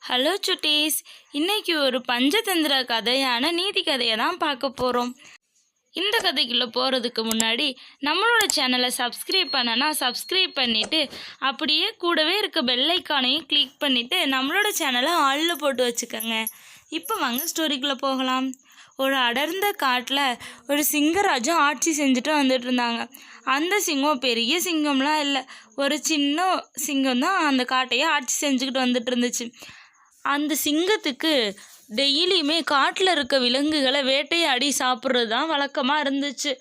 Hello சுட்டீஸ், இன்னைக்கு ஒரு பஞ்சதந்திர கதையான நீதி கதையை தான் பார்க்க போகிறோம். இந்த கதைக்குள்ளே போகிறதுக்கு முன்னாடி நம்மளோட சேனலை சப்ஸ்கிரைப் பண்ணனா சப்ஸ்கிரைப் பண்ணிவிட்டு அப்படியே கூடவே இருக்க பெல் ஐக்கானையும் கிளிக் பண்ணிவிட்டு நம்மளோட சேனலை ஆளில் போட்டு வச்சுக்கோங்க. இப்போ வாங்க ஸ்டோரிக்குள்ளே போகலாம். ஒரு அடர்ந்த காட்டில் ஒரு சிங்கராஜா ஆட்சி செஞ்சுட்டு வந்துட்டு இருந்தாங்க. அந்த சிங்கம் பெரிய சிங்கம்லாம் இல்லை, ஒரு சின்ன சிங்கம் தான் அந்த காட்டையே ஆட்சி செஞ்சுக்கிட்டு வந்துட்டு இருந்துச்சு. அந்த சிங்கத்துக்கு டெய்லியுமே காட்டில் இருக்க விலங்குகளை வேட்டையாடி சாப்பிட்றது தான் வழக்கமாக இருந்துச்சு.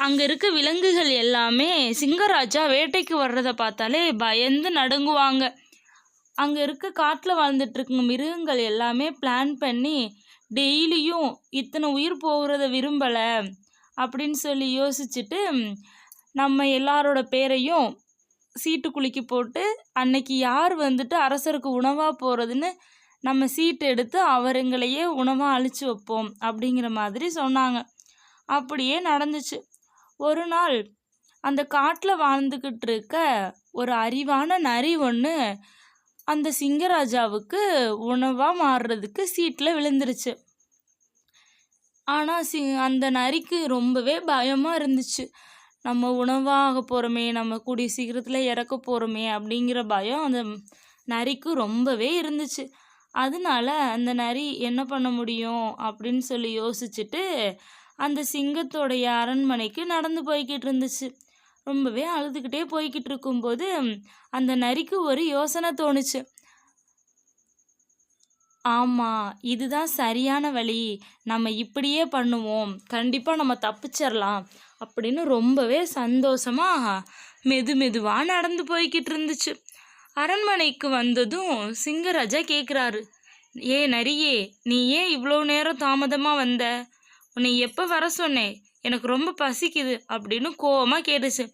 அங்கே இருக்க விலங்குகள் எல்லாமே சிங்கராஜா வேட்டைக்கு வர்றதை பார்த்தாலே பயந்து நடுங்குவாங்க. அங்கே இருக்க காட்டில் வாழ்ந்துட்டுருக்க மிருகங்கள் எல்லாமே பிளான் பண்ணி டெய்லியும் இத்தனை உயிர் போகிறத விரும்பலை அப்படின்னு சொல்லி யோசிச்சுட்டு நம்ம எல்லாரோட பேரையும் சீட்டு குலுக்கி போட்டு அன்னைக்கு யார் வந்துட்டு அரசருக்கு உணவாக போகிறதுன்னு நம்ம சீட்டு எடுத்து அவருங்களையே உணவாக அழிச்சு வைப்போம் அப்படிங்கிற மாதிரி சொன்னாங்க. அப்படியே நடந்துச்சு. ஒரு நாள் அந்த காட்டில் வாழ்ந்துக்கிட்டு இருக்க ஒரு அறிவான நரி ஒன்று அந்த சிங்கராஜாவுக்கு உணவாக மாறுறதுக்கு சீட்டில் விழுந்துருச்சு. ஆனால் அந்த நரிக்கு ரொம்பவே பயமாக இருந்துச்சு. நம்ம உணவாக போகிறோமே, நம்ம கூடிய சீக்கிரத்தில் இறக்க போகிறோமே அப்படிங்கிற பயம் அந்த நரிக்கு ரொம்பவே இருந்துச்சு. அதனால அந்த நரி என்ன பண்ண முடியும் அப்படின்னு சொல்லி யோசிச்சுட்டு அந்த சிங்கத்தோடைய அரண்மனைக்கு நடந்து போய்கிட்டு இருந்துச்சு. ரொம்பவே அழுதுகிட்டே போய்கிட்டு இருக்கும்போது அந்த நரிக்கு ஒரு யோசனை தோணுச்சு. ஆமாம், இதுதான் சரியான வழி, நம்ம இப்படியே பண்ணுவோம், கண்டிப்பாக நம்ம தப்பிச்சிடலாம் அப்படின்னு ரொம்பவே சந்தோஷமாக மெதுவாக நடந்து போய்கிட்டு இருந்துச்சு. அரண்மனைக்கு வந்ததும் சிங்கராஜா கேட்குறாரு, ஏ நரியே, நீ ஏன் இவ்வளோ நேரம் தாமதமாக வந்த? உன்னை எப்போ வர சொன்னேன்? எனக்கு ரொம்ப பசிக்குது அப்படின்னு கோவமாக கேட்டுச்சு.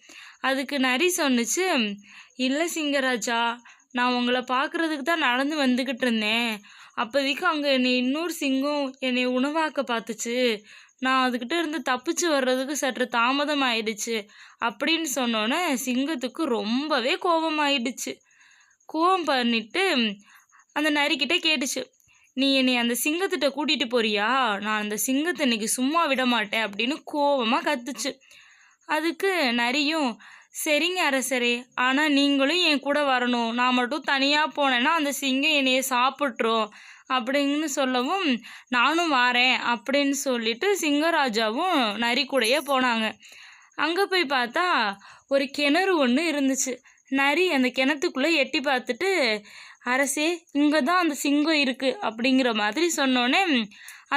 அதுக்கு நரி சொன்னிச்சு, இல்லை சிங்கராஜா, நான் உங்களை பார்க்குறதுக்கு தான் நடந்து வந்துக்கிட்டு இருந்தேன். அப்போதைக்கு அங்கே என்னை இன்னொரு சிங்கம் என்னை உணவாக்க பார்த்துச்சு. நான் அதுக்கிட்ட இருந்து தப்பிச்சு வர்றதுக்கு சற்று தாமதம் ஆயிடுச்சு அப்படின்னு சொன்னோன்னே சிங்கத்துக்கு ரொம்பவே கோபமாயிடுச்சு. கோபம் பண்ணிட்டு அந்த நரிக்கிட்ட கேட்டுச்சு, நீ என்னை அந்த சிங்கத்திட்ட கூட்டிகிட்டு போறியா? நான் அந்த சிங்கத்தை இன்னைக்கு சும்மா விட மாட்டேன் அப்படின்னு கோபமாக கத்துச்சு. அதுக்கு நரியும், சரிங்க அரசரே, ஆனால் நீங்களும் என் கூட வரணும், நான் மட்டும் தனியாக போனேன்னா அந்த சிங்கம் என்னைய சாப்பிட்ரும் அப்படின்னு சொல்லவும் நானும் வாரேன் அப்படின்னு சொல்லிட்டு சிங்கராஜாவும் நரி கூடயே போனாங்க. அங்கே போய் பார்த்தா ஒரு கிணறு ஒன்று இருந்துச்சு. நரி அந்த கிணத்துக்குள்ளே எட்டி பார்த்துட்டு, அரசே, இங்கே தான் அந்த சிங்கம் இருக்குது அப்படிங்கிற மாதிரி சொன்னோடனே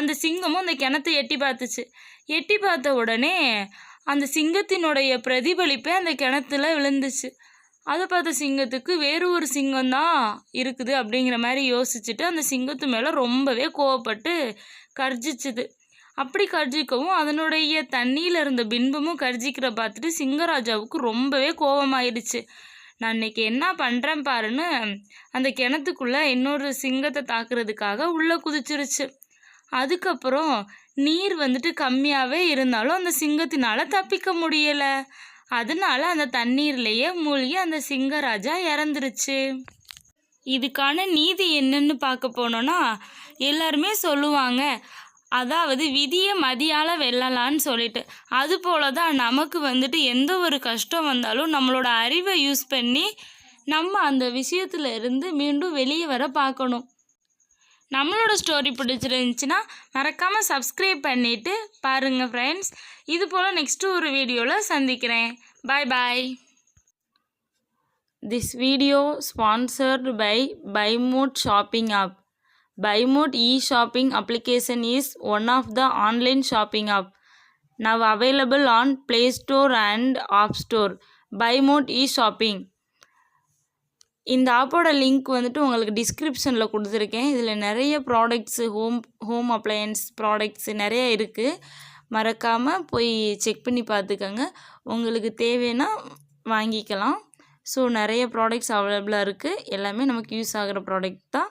அந்த சிங்கமும் அந்த கிணத்தை எட்டி பார்த்துச்சு. எட்டி பார்த்த உடனே அந்த சிங்கத்தினுடைய பிரதிபலிப்பே அந்த கிணத்துல விழுந்துச்சு. அதை பார்த்த சிங்கத்துக்கு வேறு ஒரு சிங்கம்தான் இருக்குது அப்படிங்கிற மாதிரி யோசிச்சுட்டு அந்த சிங்கத்து மேலே ரொம்பவே கோவப்பட்டு கர்ஜிச்சுது. அப்படி கர்ஜிக்கவும் அதனுடைய தண்ணியில் இருந்த பின்பமும் கர்ஜிக்கிற பார்த்துட்டு சிங்கராஜாவுக்கு ரொம்பவே கோபமாயிடுச்சு. நான் இன்னைக்கு என்ன பண்ணுறேன் பாருன்னு அந்த கிணத்துக்குள்ளே இன்னொரு சிங்கத்தை தாக்குறதுக்காக உள்ளே குதிச்சிருச்சு. அதுக்கப்புறம் நீர் வந்துட்டு கம்மியாகவே இருந்தாலும் அந்த சிங்கத்தினால தப்பிக்க முடியலை. அதனால அந்த தண்ணீர்லேயே மூழ்கி அந்த சிங்கராஜா இறந்துருச்சு. இதுக்கான நீதி என்னன்னு பார்க்க போனோன்னா எல்லாருமே சொல்லுவாங்க, அதாவது விதியை மதியால் வெல்லலான்னு சொல்லிட்டு. அதுபோல தான் நமக்கு வந்துட்டு எந்த ஒரு கஷ்டம் வந்தாலும் நம்மளோட அறிவை யூஸ் பண்ணி நம்ம அந்த விஷயத்துல இருந்து மீண்டும் வெளியே வர பார்க்கணும். நம்மளோட ஸ்டோரி பிடிச்சிருந்துச்சுன்னா மறக்காமல் சப்ஸ்கிரைப் பண்ணிவிட்டு பாருங்கள் ஃப்ரெண்ட்ஸ். இது போல் நெக்ஸ்ட்டு ஒரு வீடியோவில் சந்திக்கிறேன். Bye bye. This video sponsored by Buymote shopping app. Buymote e-shopping application is one of the online shopping app now available on Play Store and App Store. Buymote e-shopping. இந்த ஆப்போட link வந்துட்டு உங்களுக்கு டிஸ்கிரிப்ஷனில் கொடுத்துருக்கேன். இதில் நிறைய ப்ராடக்ட்ஸு ஹோம் அப்ளையன்ஸ் ப்ராடக்ட்ஸு நிறைய இருக்குது. மறக்காமல் போய் செக் பண்ணி பார்த்துக்கோங்க. உங்களுக்கு தேவைன்னா வாங்கிக்கலாம். ஸோ நிறைய ப்ராடக்ட்ஸ் அவைலபிளாக இருக்குது. எல்லாமே நமக்கு யூஸ் ஆகிற ப்ராடக்ட் தான்.